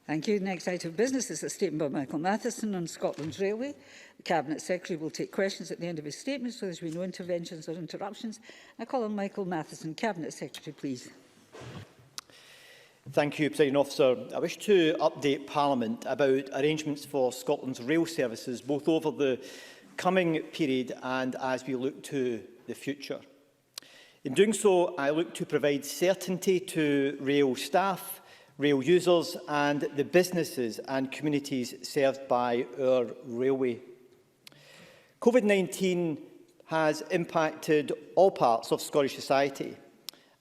Thank you. Next item of business is a statement by Michael Matheson on Scotland's Railway. The Cabinet Secretary will take questions at the end of his statement, so there will be no interventions or interruptions. I call on Michael Matheson, Cabinet Secretary, please. Thank you, Presiding Officer. I wish to update Parliament about arrangements for Scotland's rail services, both over the coming period and as we look to the future. In doing so, I look to provide certainty to rail staff, rail users and the businesses and communities served by our railway. COVID-19 has impacted all parts of Scottish society,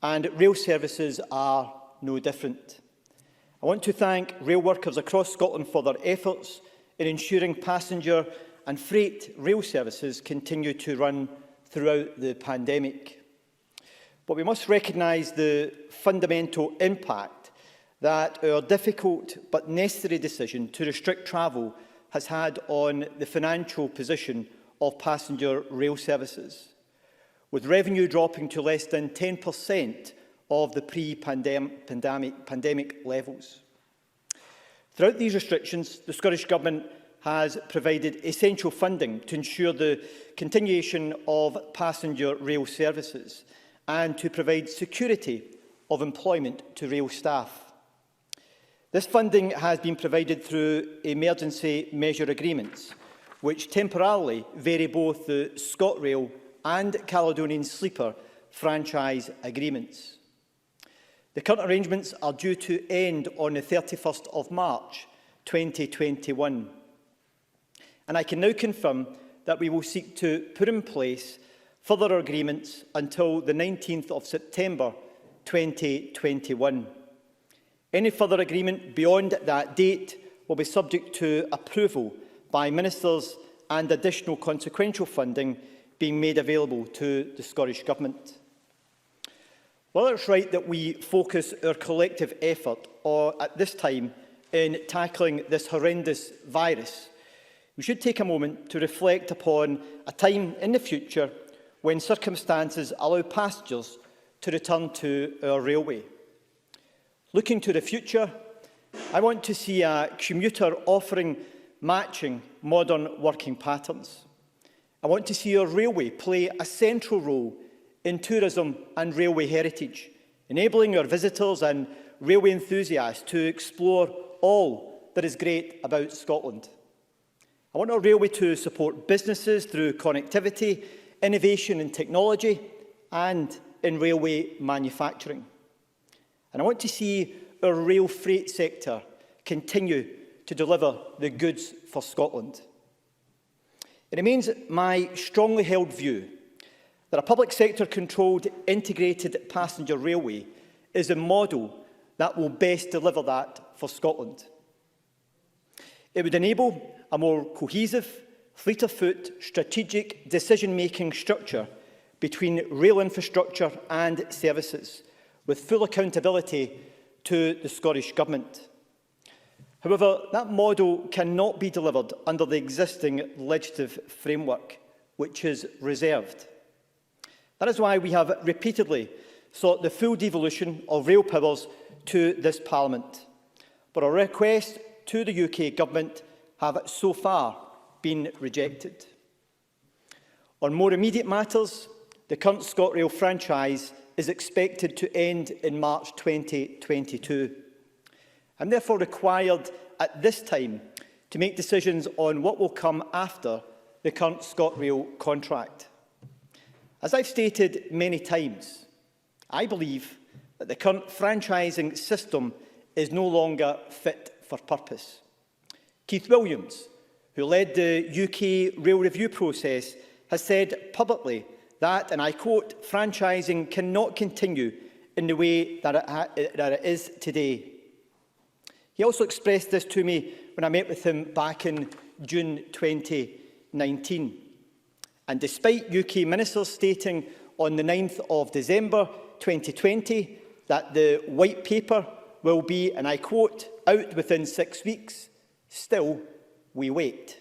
and rail services are no different. I want to thank rail workers across Scotland for their efforts in ensuring passenger and freight rail services continue to run throughout the pandemic. But we must recognise the fundamental impact that our difficult but necessary decision to restrict travel has had on the financial position of passenger rail services, with revenue dropping to less than 10% of the pre-pandemic levels. Throughout these restrictions, the Scottish Government has provided essential funding to ensure the continuation of passenger rail services and to provide security of employment to rail staff. This funding has been provided through emergency measure agreements, which temporarily vary both the ScotRail and Caledonian Sleeper franchise agreements. The current arrangements are due to end on the 31st of March 2021. And I can now confirm that we will seek to put in place further agreements until the 19th of September 2021. Any further agreement beyond that date will be subject to approval by ministers and additional consequential funding being made available to the Scottish Government. While it's right that we focus our collective effort at this time in tackling this horrendous virus, we should take a moment to reflect upon a time in the future when circumstances allow passengers to return to our railway. Looking to the future, I want to see a commuter offering matching modern working patterns. I want to see our railway play a central role in tourism and railway heritage, enabling our visitors and railway enthusiasts to explore all that is great about Scotland. I want our railway to support businesses through connectivity, innovation and technology, and in railway manufacturing. And I want to see our rail freight sector continue to deliver the goods for Scotland. It remains my strongly held view that a public sector-controlled integrated passenger railway is a model that will best deliver that for Scotland. It would enable a more cohesive, fleet-of-foot, strategic decision-making structure between rail infrastructure and services, with full accountability to the Scottish Government. However, that model cannot be delivered under the existing legislative framework, which is reserved. That is why we have repeatedly sought the full devolution of rail powers to this Parliament. But our requests to the UK Government have so far been rejected. On more immediate matters, the current ScotRail franchise is expected to end in March 2022. I'm therefore required at this time to make decisions on what will come after the current ScotRail contract. As I've stated many times, I believe that the current franchising system is no longer fit for purpose. Keith Williams, who led the UK rail review process, has said publicly that, and I quote, "franchising cannot continue in the way that it is today." He also expressed this to me when I met with him back in June 2019. And despite UK ministers stating on the 9th of December 2020 that the white paper will be, and I quote, "out within 6 weeks, still we wait."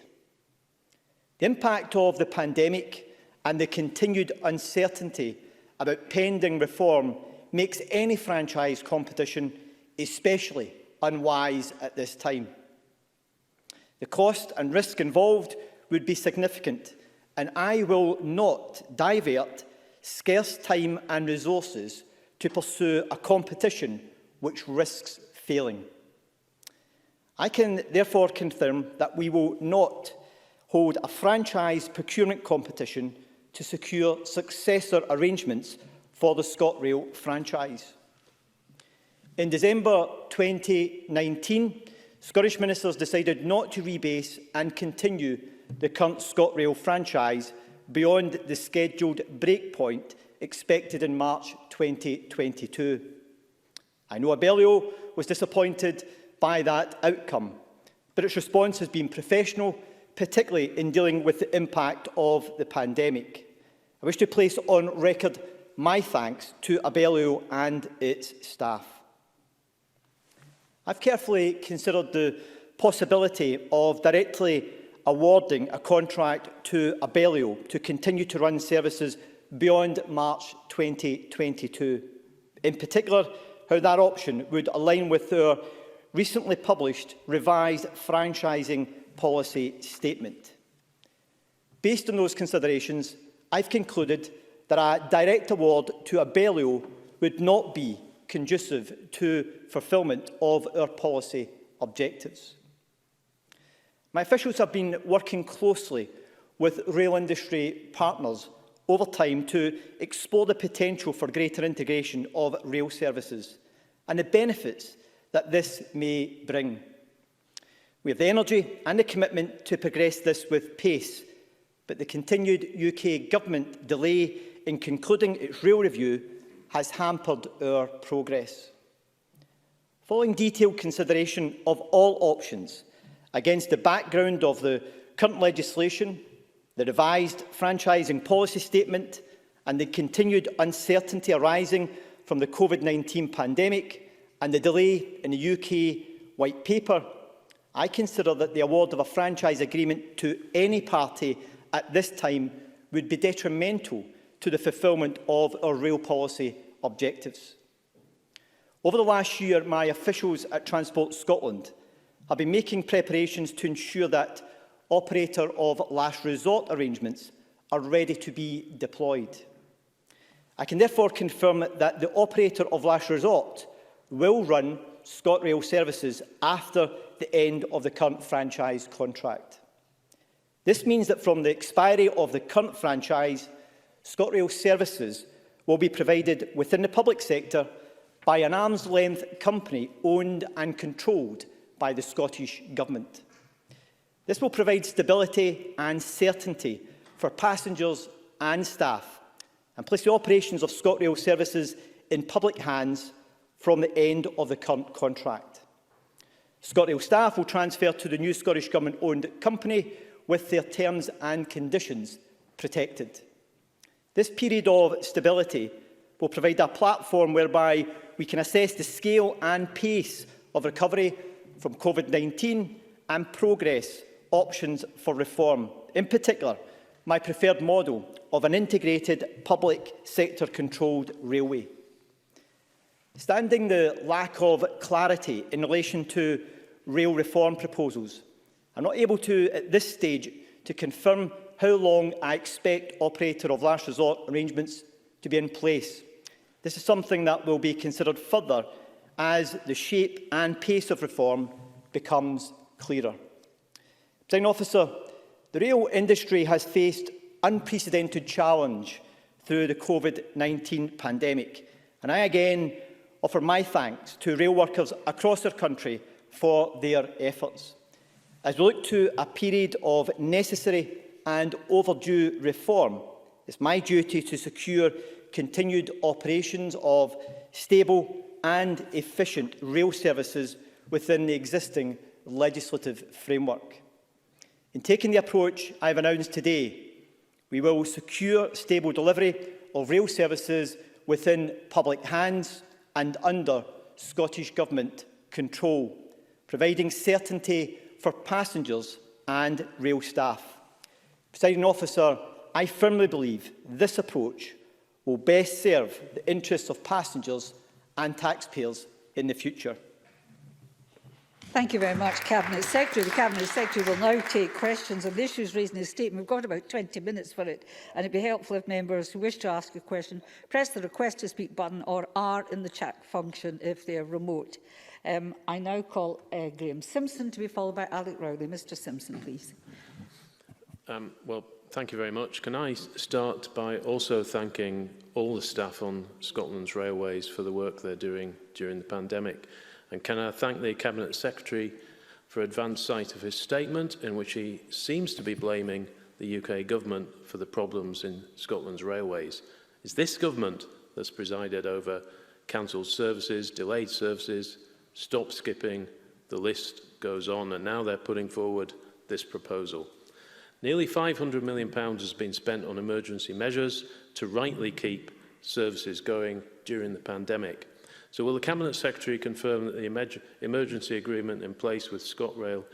The impact of the pandemic and the continued uncertainty about pending reform makes any franchise competition especially unwise at this time. The cost and risk involved would be significant, and I will not divert scarce time and resources to pursue a competition which risks failing. I can therefore confirm that we will not hold a franchise procurement competition to secure successor arrangements for the ScotRail franchise. In December 2019, Scottish ministers decided not to rebase and continue the current ScotRail franchise beyond the scheduled breakpoint expected in March 2022. I know Abellio was disappointed by that outcome, but its response has been professional, particularly in dealing with the impact of the pandemic. I wish to place on record my thanks to Abellio and its staff. I've carefully considered the possibility of directly awarding a contract to Abellio to continue to run services beyond March 2022. In particular, how that option would align with our recently published revised franchising policy statement. Based on those considerations, I've concluded that a direct award to Abellio would not be conducive to fulfilment of our policy objectives. My officials have been working closely with rail industry partners over time to explore the potential for greater integration of rail services and the benefits that this may bring. We have the energy and the commitment to progress this with pace, but the continued UK Government delay in concluding its rail review has hampered our progress. Following detailed consideration of all options against the background of the current legislation, the revised franchising policy statement and the continued uncertainty arising from the COVID-19 pandemic and the delay in the UK White Paper, I consider that the award of a franchise agreement to any party at this time would be detrimental to the fulfilment of our rail policy objectives. Over the last year, my officials at Transport Scotland have been making preparations to ensure that operator of last resort arrangements are ready to be deployed. I can therefore confirm that the operator of last resort will run ScotRail services after the end of the current franchise contract. This means that from the expiry of the current franchise, ScotRail services will be provided within the public sector by an arm's-length company owned and controlled by the Scottish Government. This will provide stability and certainty for passengers and staff and place the operations of ScotRail services in public hands from the end of the current contract. ScotRail staff will transfer to the new Scottish Government-owned company with their terms and conditions protected. This period of stability will provide a platform whereby we can assess the scale and pace of recovery from COVID-19 and progress options for reform. In particular, my preferred model of an integrated public sector-controlled railway. Standing the lack of clarity in relation to rail reform proposals, I'm not able to, at this stage, to confirm how long I expect operator of last resort arrangements to be in place. This is something that will be considered further as the shape and pace of reform becomes clearer. Presiding Officer, the rail industry has faced unprecedented challenge through the COVID-19 pandemic, and I again offer my thanks to rail workers across our country for their efforts. As we look to a period of necessary and overdue reform, it's my duty to secure continued operations of stable and efficient rail services within the existing legislative framework. In taking the approach I have announced today, we will secure stable delivery of rail services within public hands and under Scottish Government control, providing certainty for passengers and rail staff. Presiding Officer, I firmly believe this approach will best serve the interests of passengers and taxpayers in the future. Thank you very much, Cabinet Secretary. The Cabinet Secretary will now take questions on the issues raised in his statement. We've got about 20 minutes for it, and it'd be helpful if members who wish to ask a question press the request to speak button or are in the chat function if they are remote. I now call Graham Simpson to be followed by Alec Rowley. Mr Simpson, please. Well, thank you very much. Can I start by also thanking all the staff on Scotland's railways for the work they're doing during the pandemic? And can I thank the Cabinet Secretary for advance sight of his statement, in which he seems to be blaming the UK Government for the problems in Scotland's railways. It's this Government that's presided over cancelled services, delayed services, stop skipping, the list goes on, and now they're putting forward this proposal. Nearly £500 million has been spent on emergency measures to rightly keep services going during the pandemic. So will the Cabinet Secretary confirm that the emergency agreement in place with ScotRail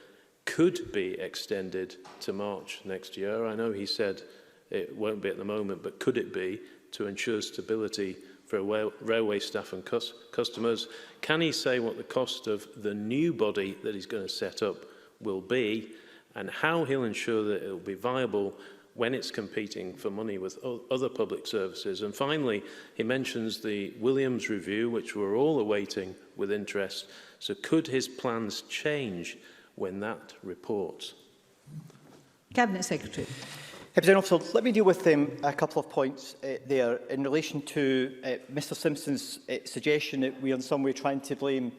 could be extended to March next year? I know he said it won't be at the moment, but could it be, to ensure stability for railway staff and customers? Can he say what the cost of the new body that he's going to set up will be, and how he'll ensure that it will be viable when it's competing for money with other public services? And finally, he mentions the Williams review, which we're all awaiting with interest. So could his plans change when that reports? Cabinet Secretary. Officer, let me deal with a couple of points there in relation to Mr Simpson's suggestion that we are in some way trying to blame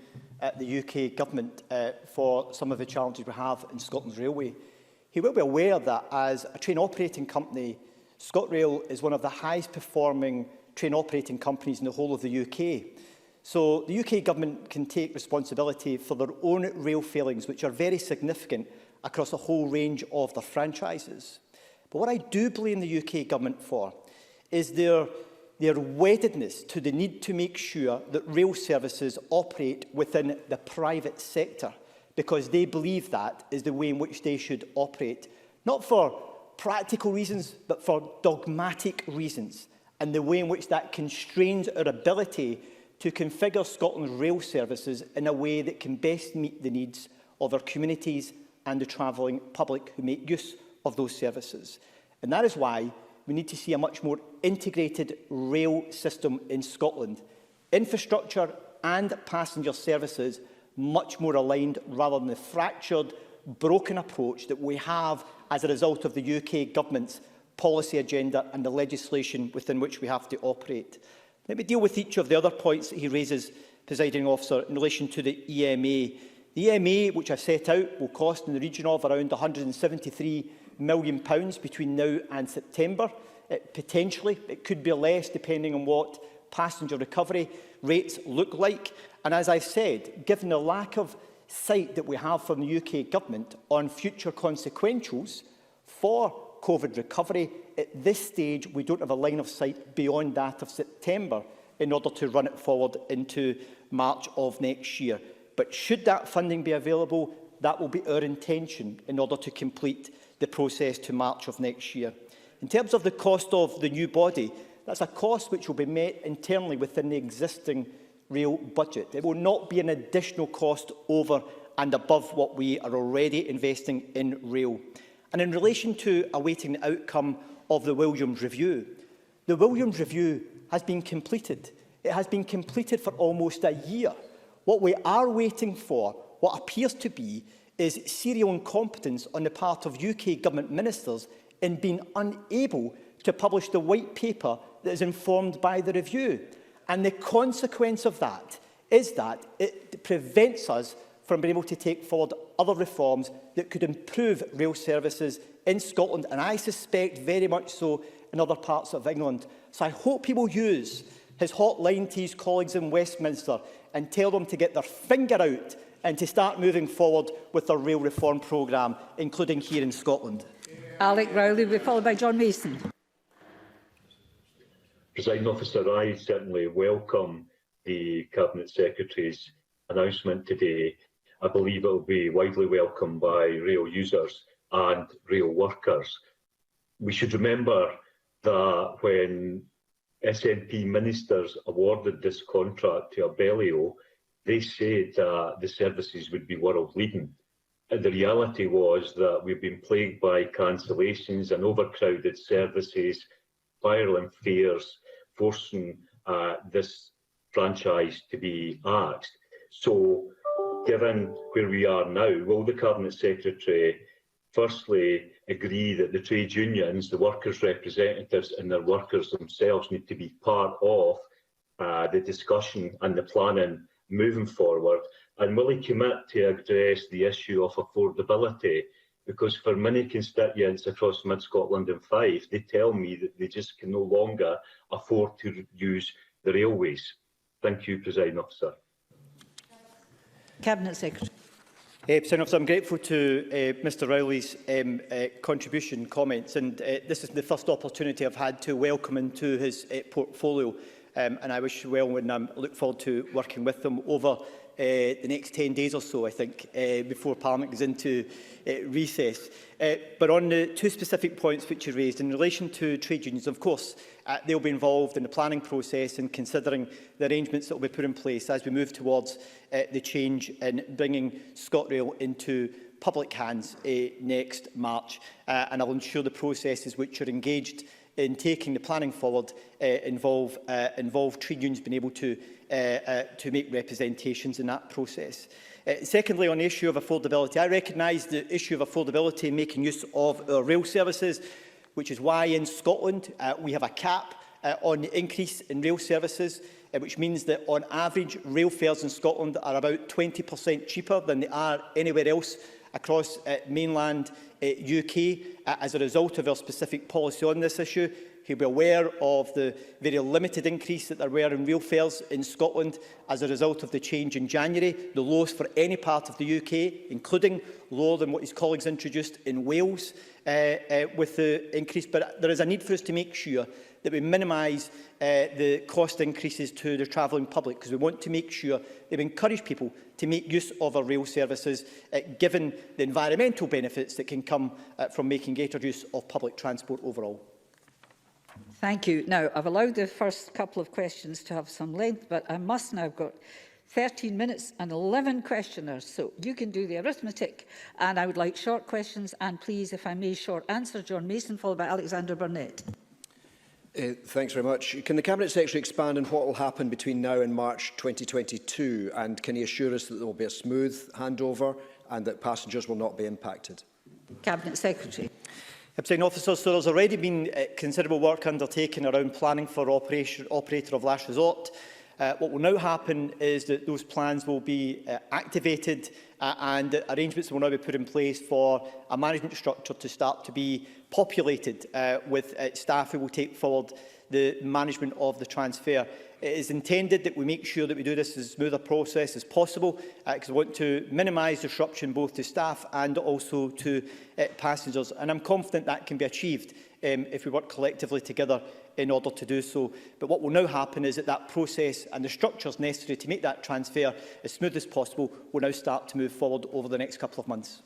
the UK Government for some of the challenges we have in Scotland's railway. He will be aware that as a train operating company, ScotRail is one of the highest performing train operating companies in the whole of the UK. So the UK Government can take responsibility for their own rail failings, which are very significant across a whole range of their franchises. But what I do blame the UK Government for is their weddedness to the need to make sure that rail services operate within the private sector, because they believe that is the way in which they should operate, not for practical reasons, but for dogmatic reasons, and the way in which that constrains our ability to configure Scotland's rail services in a way that can best meet the needs of our communities and the travelling public who make use of those services. And that is why we need to see a much more integrated rail system in Scotland. Infrastructure and passenger services much more aligned, rather than the fractured, broken approach that we have as a result of the UK Government's policy agenda and the legislation within which we have to operate. Let me deal with each of the other points that he raises, Presiding Officer, in relation to the EMA. The EMA, which I set out, will cost in the region of around £173 million between now and September. Potentially, it could be less depending on what passenger recovery rates look like. And as I said, given the lack of sight that we have from the UK Government on future consequentials for COVID recovery, at this stage we don't have a line of sight beyond that of September in order to run it forward into March of next year. But should that funding be available, that will be our intention in order to complete the process to March of next year. In terms of the cost of the new body, that's a cost which will be met internally within the existing rail budget. It will not be an additional cost over and above what we are already investing in rail. And in relation to awaiting the outcome of the Williams review, the Williams review has been completed. It has been completed for almost a year. What we are waiting for, what appears to be, is serial incompetence on the part of UK Government ministers in being unable to publish the white paper that is informed by the review. And the consequence of that is that it prevents us from being able to take forward other reforms that could improve rail services in Scotland, and I suspect very much so in other parts of England. So I hope he will use his hotline to his colleagues in Westminster and tell them to get their finger out and to start moving forward with their rail reform programme, including here in Scotland. Alec Rowley will be followed by John Mason. Presiding Officer, I certainly welcome the Cabinet Secretary's announcement today. I believe it will be widely welcomed by rail users and rail workers. We should remember that when SNP ministers awarded this contract to Abellio, they said the services would be world leading. And the reality was that we've been plagued by cancellations and overcrowded services, spiralling fares, forcing this franchise to be axed. So, given where we are now, will the Cabinet Secretary firstly agree that the trade unions, the workers' representatives and their workers themselves need to be part of the discussion and the planning moving forward? And will he commit to address the issue of affordability? Because for many constituents across Mid-Scotland and Fife, they tell me that they just can no longer afford to use the railways. Thank you, Presiding Officer. Cabinet Secretary. President Officer, I'm grateful to Mr Rowley's contribution, comments, and this is the first opportunity I've had to welcome him to his portfolio, and I wish well and I look forward to working with him over the next 10 days or so, I think, before Parliament goes into recess. But on the two specific points which you raised, in relation to trade unions, of course, they'll be involved in the planning process and considering the arrangements that will be put in place as we move towards the change in bringing ScotRail into public hands next March. And I'll ensure the processes which are engaged in taking the planning forward involve trade unions being able to make representations in that process. Secondly, on the issue of affordability, I recognise the issue of affordability in making use of our rail services, which is why in Scotland we have a cap on the increase in rail services, which means that on average rail fares in Scotland are about 20% cheaper than they are anywhere else across mainland UK as a result of our specific policy on this issue. He'll be aware of the very limited increase that there were in rail fares in Scotland as a result of the change in January, the lowest for any part of the UK, including lower than what his colleagues introduced in Wales with the increase. But there is a need for us to make sure that we minimise the cost increases to the travelling public, because we want to make sure that we encourage people to make use of our rail services, given the environmental benefits that can come from making greater use of public transport overall. Thank you. Now, I've allowed the first couple of questions to have some length, but I must now have got 13 minutes and 11 questioners. So you can do the arithmetic. And I would like short questions and please, if I may, short answer. John Mason, followed by Alexander Burnett. Thanks very much. Can the Cabinet Secretary expand on what will happen between now and March 2022? And can he assure us that there will be a smooth handover and that passengers will not be impacted? Cabinet Secretary. Presiding Officer, so there's already been considerable work undertaken around planning for operator of last resort. What will now happen is that those plans will be activated and arrangements will now be put in place for a management structure to start to be populated with staff who will take forward the management of the transfer. It is intended that we make sure that we do this as smooth a process as possible, because we want to minimise disruption both to staff and also to passengers. And I'm confident that can be achieved if we work collectively together in order to do so. But what will now happen is that that process and the structures necessary to make that transfer as smooth as possible will now start to move forward over the next couple of months.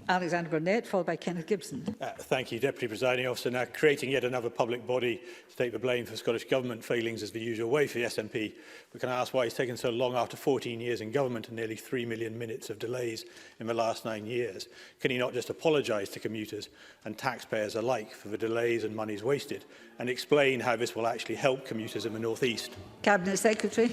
Alexander Burnett, followed by Kenneth Gibson. Thank you, Deputy Presiding Officer. Now, creating yet another public body to take the blame for Scottish Government failings is the usual way for the SNP. But can I ask why it's taken so long after 14 years in government and nearly 3 million minutes of delays in the last 9 years? Can he not just apologise to commuters and taxpayers alike for the delays and monies wasted and explain how this will actually help commuters in the North East? Cabinet Secretary.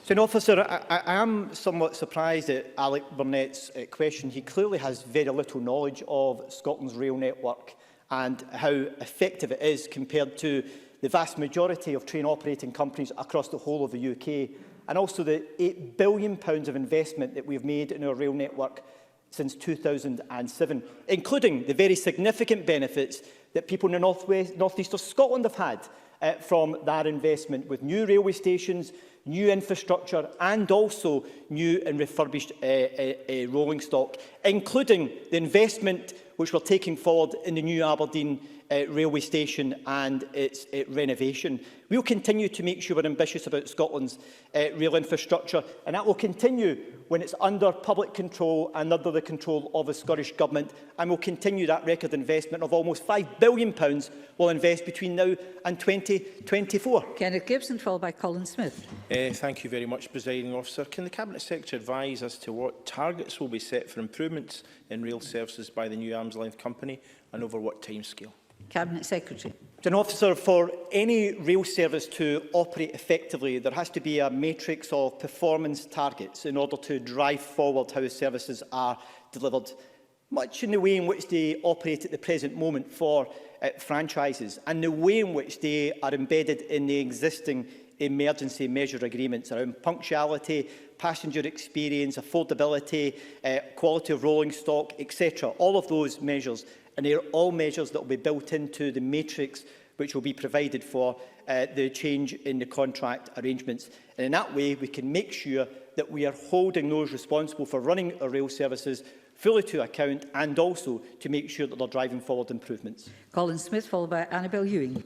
So, an officer, I am somewhat surprised at Alec Burnett's question. He clearly has very little knowledge of Scotland's rail network and how effective it is compared to the vast majority of train operating companies across the whole of the UK, and also the £8 billion of investment that we've made in our rail network since 2007, including the very significant benefits that people in the North East of Scotland have had from that investment, with new railway stations, new infrastructure and also new and refurbished rolling stock, including the investment which we're taking forward in the new Aberdeen railway station and its renovation. We will continue to make sure we're ambitious about Scotland's rail infrastructure, and that will continue when it's under public control and under the control of the Scottish Government, and we'll continue that record investment of almost £5 billion we'll invest between now and 2024. Kenneth Gibson, followed by Colin Smith. Thank you very much, Presiding Officer. Can the Cabinet Secretary advise as to what targets will be set for improvements in rail services by the new arm's length company and over what timescale? Cabinet Secretary. An officer, for any rail service to operate effectively, there has to be a matrix of performance targets in order to drive forward how services are delivered, much in the way in which they operate at the present moment for franchises, and the way in which they are embedded in the existing emergency measure agreements around punctuality, passenger experience, affordability, quality of rolling stock, etc. All of those measures, and they are all measures that will be built into the matrix which will be provided for the change in the contract arrangements. And in that way, we can make sure that we are holding those responsible for running our rail services fully to account, and also to make sure that they're driving forward improvements. Colin Smith, followed by Annabel Ewing.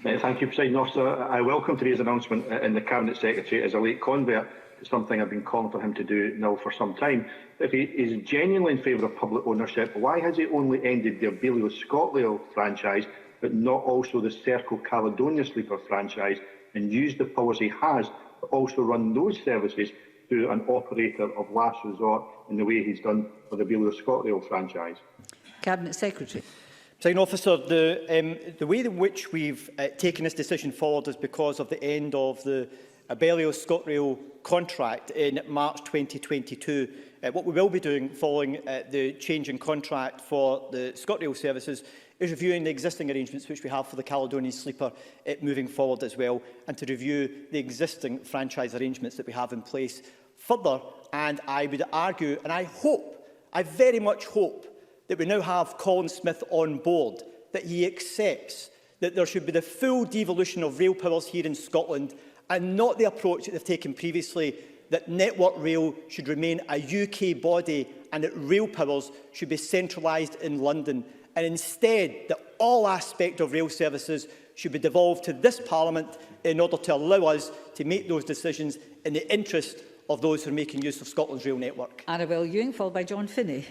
Thank you, Presiding Officer. I welcome today's announcement in the Cabinet Secretary as a late convert. It's something I've been calling for him to do now for some time. If he is genuinely in favour of public ownership, why has he only ended the Abellio ScotRail franchise, but not also the Circle Caledonia Sleeper franchise, and used the powers he has to also run those services through an operator of last resort in the way he's done for the Abellio ScotRail franchise? Cabinet Secretary. Presiding Officer, the way in which we've taken this decision forward is because of the end of the Abellio ScotRail contract in March 2022. What we will be doing following the change in contract for the ScotRail services is reviewing the existing arrangements which we have for the Caledonian Sleeper moving forward as well, and to review the existing franchise arrangements that we have in place further. And I would argue, and I very much hope, that we now have Colin Smith on board, that he accepts that there should be the full devolution of rail powers here in Scotland, and not the approach that they've taken previously, that Network Rail should remain a UK body and that rail powers should be centralised in London, and instead that all aspects of rail services should be devolved to this Parliament in order to allow us to make those decisions in the interest of those who are making use of Scotland's rail network. Annabel Ewing, followed by John Finney.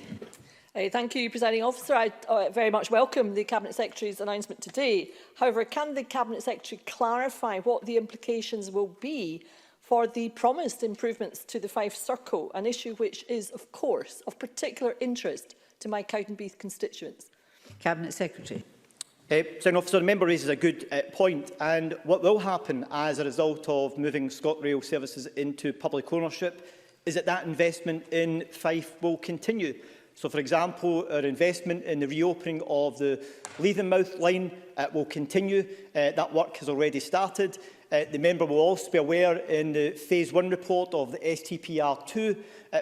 Thank you, Presiding Officer. I very much welcome the Cabinet Secretary's announcement today. However, can the Cabinet Secretary clarify what the implications will be for the promised improvements to the Fife Circle, an issue which is, of course, of particular interest to my Cowdenbeath constituents? Cabinet Secretary. Presiding Officer, the member raises a good point, and what will happen as a result of moving ScotRail services into public ownership is that investment in Fife will continue. So, for example, our investment in the reopening of the Leithenmouth line will continue. That work has already started. The member will also be aware in the Phase 1 report of the STPR2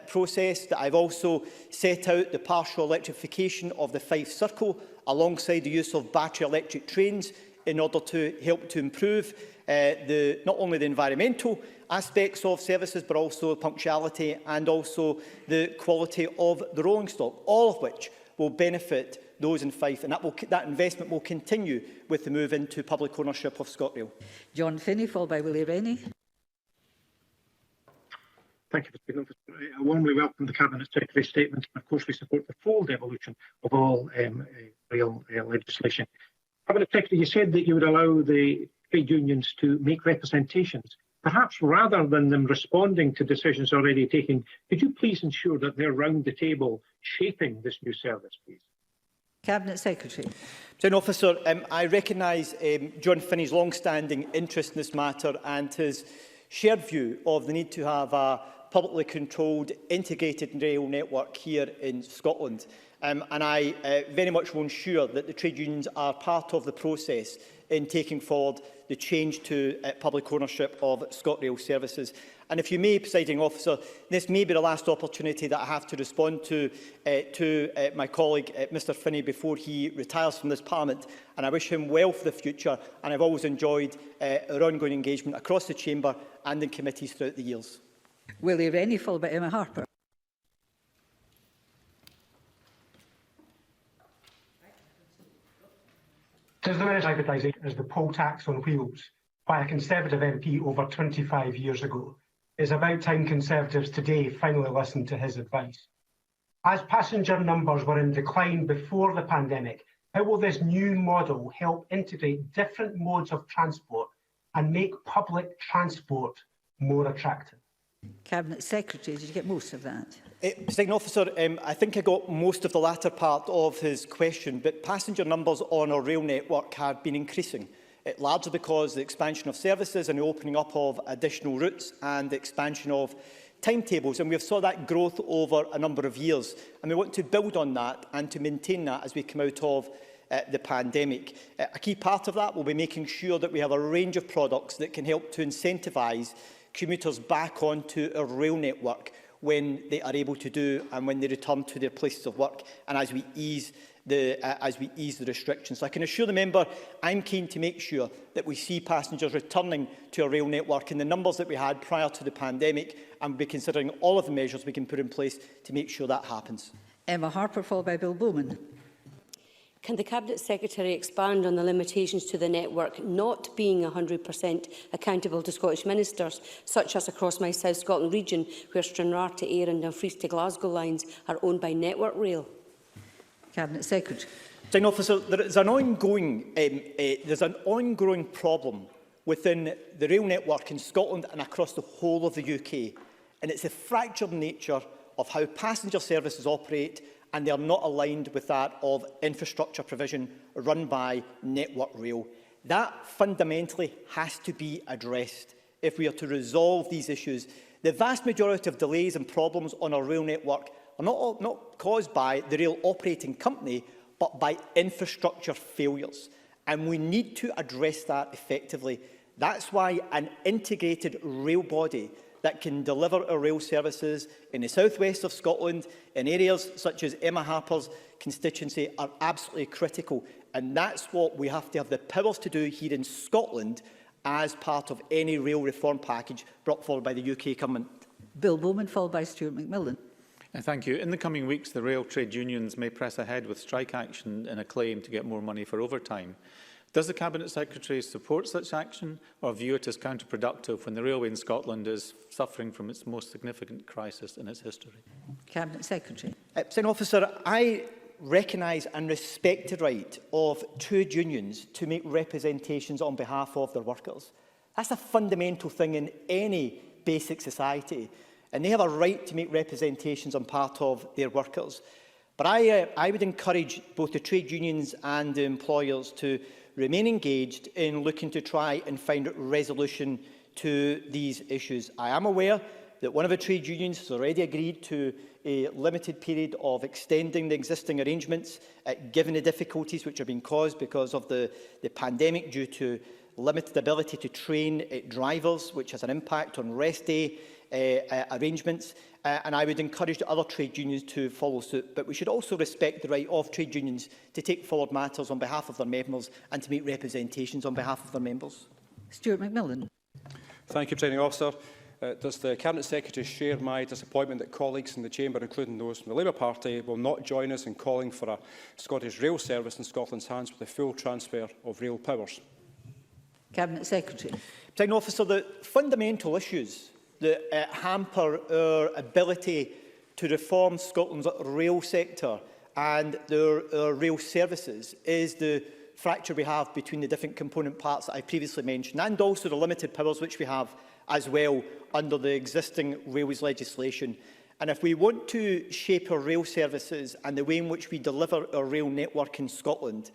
process that I've also set out the partial electrification of the Fife Circle alongside the use of battery electric trains in order to help to improve not only the environmental aspects of services, but also punctuality and also the quality of the rolling stock, all of which will benefit those in Fife, and that investment will continue with the move into public ownership of ScotRail. John Finney, followed by Willie Rennie. Thank you, President Officer. I warmly welcome the Cabinet Secretary's statement, and of course we support the full devolution of all rail legislation. Cabinet Secretary, you said that you would allow the trade unions to make representations. Perhaps rather than them responding to decisions already taken, could you please ensure that they're round the table shaping this new service, please? Cabinet Secretary. Presiding Officer, I recognise John Finney's long-standing interest in this matter and his shared view of the need to have a publicly controlled, integrated rail network here in Scotland. And I very much will ensure that the trade unions are part of the process in taking forward the change to public ownership of ScotRail services. And if you may, Presiding Officer, this may be the last opportunity that I have to respond to my colleague, Mr Finney, before he retires from this Parliament. And I wish him well for the future. And I've always enjoyed our ongoing engagement across the Chamber and in committees throughout the years. Willie Rennie, followed by Emma Harper. Does the Minister advertise it as the poll tax on wheels by a Conservative MP over 25 years ago? It's about time Conservatives today finally listened to his advice. As passenger numbers were in decline before the pandemic, how will this new model help integrate different modes of transport and make public transport more attractive? Cabinet Secretary, did you get most of that? Presiding Officer, I think I got most of the latter part of his question, but passenger numbers on our rail network have been increasing, largely because of the expansion of services and the opening up of additional routes and the expansion of timetables, and we have saw that growth over a number of years, and we want to build on that and to maintain that as we come out of the pandemic. A key part of that will be making sure that we have a range of products that can help to incentivise commuters back onto our rail network when they are able to do and when they return to their places of work, and as we ease the restrictions. So I can assure the member I'm keen to make sure that we see passengers returning to our rail network in the numbers that we had prior to the pandemic, and we'll be considering all of the measures we can put in place to make sure that happens. Emma Harper, followed by Bill Bowman. Can the Cabinet Secretary expand on the limitations to the network not being 100% accountable to Scottish ministers, such as across my South Scotland region, where Stranraer to Ayr and Dumfries to Glasgow lines are owned by Network Rail? Cabinet Secretary. Presiding Officer, there's an ongoing problem within the rail network in Scotland and across the whole of the UK, and it's the fractured nature of how passenger services operate, and they are not aligned with that of infrastructure provision run by Network Rail. That fundamentally has to be addressed if we are to resolve these issues. The vast majority of delays and problems on our rail network are not caused by the rail operating company, but by infrastructure failures. And we need to address that effectively. That's why an integrated rail body that can deliver our rail services in the southwest of Scotland, in areas such as Emma Harper's constituency, are absolutely critical. And that's what we have to have the powers to do here in Scotland as part of any rail reform package brought forward by the UK Government. Bill Bowman, followed by Stuart McMillan. Thank you. In the coming weeks, the rail trade unions may press ahead with strike action in a claim to get more money for overtime. Does the Cabinet Secretary support such action or view it as counterproductive when the railway in Scotland is suffering from its most significant crisis in its history? Cabinet Secretary. Presiding Officer, I recognise and respect the right of trade unions to make representations on behalf of their workers. That's a fundamental thing in any basic society, and they have a right to make representations on part of their workers. But I would encourage both the trade unions and the employers to remain engaged in looking to try and find resolution to these issues. I am aware that one of the trade unions has already agreed to a limited period of extending the existing arrangements, given the difficulties which have been caused because of the pandemic due to limited ability to train drivers, which has an impact on rest day arrangements. And I would encourage the other trade unions to follow suit. But we should also respect the right of trade unions to take forward matters on behalf of their members and to make representations on behalf of their members. Stuart McMillan. Thank you, Presiding Officer. Does the Cabinet Secretary share my disappointment that colleagues in the Chamber, including those from the Labour Party, will not join us in calling for a Scottish rail service in Scotland's hands with a full transfer of rail powers? Cabinet Secretary. Presiding Officer, the fundamental issues that hamper our ability to reform Scotland's rail sector and our rail services is the fracture we have between the different component parts that I previously mentioned, and also the limited powers which we have as well under the existing railways legislation. And if we want to shape our rail services and the way in which we deliver our rail network in Scotland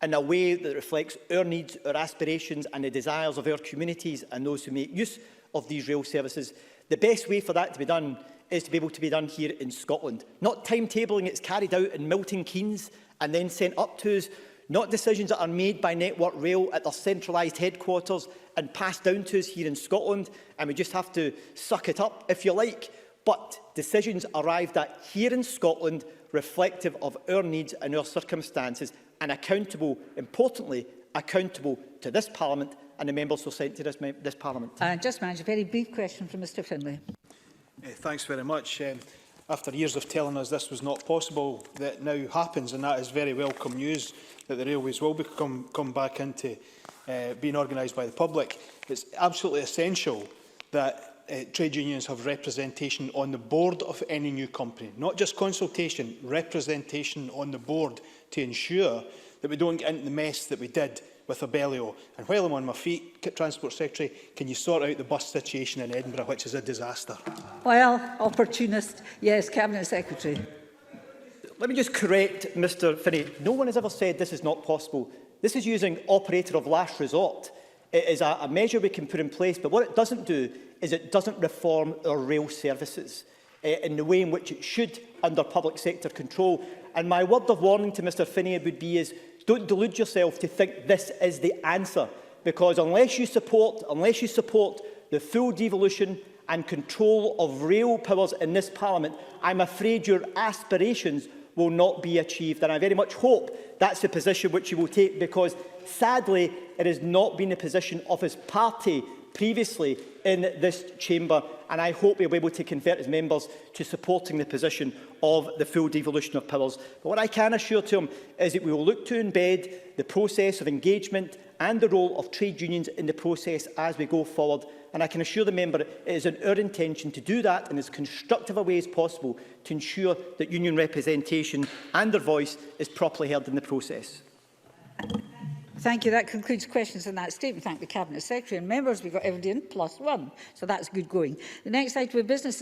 in a way that reflects our needs, our aspirations and the desires of our communities and those who make use of these rail services, the best way for that to be done is to be able to be done here in Scotland. Not timetabling it's carried out in Milton Keynes and then sent up to us, not decisions that are made by Network Rail at their centralised headquarters and passed down to us here in Scotland, and we just have to suck it up, if you like. But decisions arrived at here in Scotland reflective of our needs and our circumstances, and accountable, importantly, accountable to this Parliament and the members who are sent to this Parliament. Just manage a very brief question from Mr Finlay. Thanks very much. after years of telling us this was not possible, that now happens, and that is very welcome news that the railways will come back into being organised by the public. It's absolutely essential that trade unions have representation on the board of any new company, not just consultation, representation on the board to ensure that we don't get into the mess that we did with Abellio. And while I'm on my feet, Transport Secretary, can you sort out the bus situation in Edinburgh, which is a disaster? Well, opportunist. Yes, Cabinet Secretary. Let me just correct Mr Finney. No one has ever said this is not possible. This is using operator of last resort. It is a measure we can put in place, but what it doesn't do is it doesn't reform our rail services in the way in which it should under public sector control. And my word of warning to Mr Finney would be is don't delude yourself to think this is the answer, because unless you support the full devolution and control of rail powers in this Parliament, I'm afraid your aspirations will not be achieved. And I very much hope that's the position which you will take, because sadly it has not been the position of his party previously in this chamber, and I hope he'll be able to convert his members to supporting the position of the full devolution of powers. But what I can assure to him is that we will look to embed the process of engagement and the role of trade unions in the process as we go forward. And I can assure the member it is in our intention to do that in as constructive a way as possible to ensure that union representation and their voice is properly heard in the process. Thank you. That concludes questions on that statement. Thank the Cabinet Secretary and members. We've got everybody in +1, so that's good going. The next item of business is